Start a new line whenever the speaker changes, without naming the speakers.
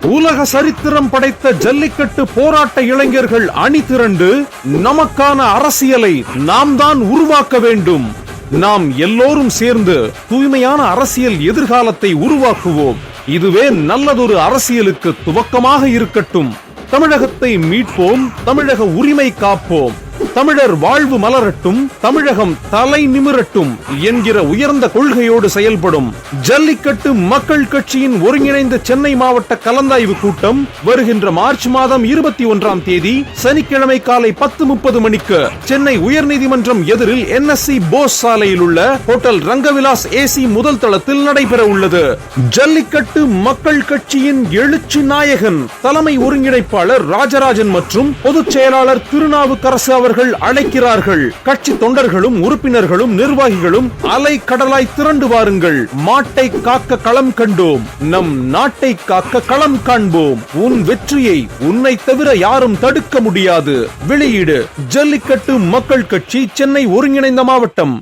உலக சரித்திரம் படைத்த ஜல்லிக்கட்டு போராட்ட இளைஞர்கள் அணி திரண்டு நமக்கான அரசியலை நாம் தான் உருவாக்க வேண்டும். நாம் எல்லோரும் சேர்ந்து தூய்மையான அரசியல் எதிர்காலத்தை உருவாக்குவோம். இதுவே நல்லதொரு அரசியலுக்கு துவக்கமாக இருக்கட்டும். தமிழகத்தை மீட்போம், தமிழக உரிமை காப்போம், தமிழர் வாழ்வு மலரட்டும், தமிழகம் தலை நிமிரட்டும் என்கிற உயர்ந்த கொள்கையோடு செயல்படும் ஜல்லிக்கட்டு மக்கள் கட்சியின் ஒருங்கிணைந்த சென்னை மாவட்ட கலந்தாய்வு கூட்டம் வருகின்ற மார்ச் மாதம் 21ஆம் தேதி சனிக்கிழமை காலை 10:30 மணிக்கு சென்னை உயர்நீதிமன்றம் எதிரில் NSC போஸ் சாலையில் உள்ள ஹோட்டல் ரங்கவிலாஸ் AC முதல் தளத்தில் நடைபெற உள்ளது. ஜல்லிக்கட்டு மக்கள் கட்சியின் எழுச்சி நாயகன் தலைமை ஒருங்கிணைப்பாளர் ராஜராஜன் மற்றும் பொதுச் செயலாளர் திருநாவுக்கரசு அவர்கள் அழைக்கிறார்கள். கட்சி தொண்டர்களும் உறுப்பினர்களும் நிர்வாகிகளும் அலை கடலாய் திரண்டு வாருங்கள். மாட்டை காக்க களம் கண்டோம், நம் நாட்டை காக்க களம் காண்போம். உன் வெற்றியை உன்னை தவிர யாரும் தடுக்க முடியாது. வெளியீடு ஜல்லிக்கட்டு மக்கள் கட்சி, சென்னை ஒருங்கிணைந்த மாவட்டம்.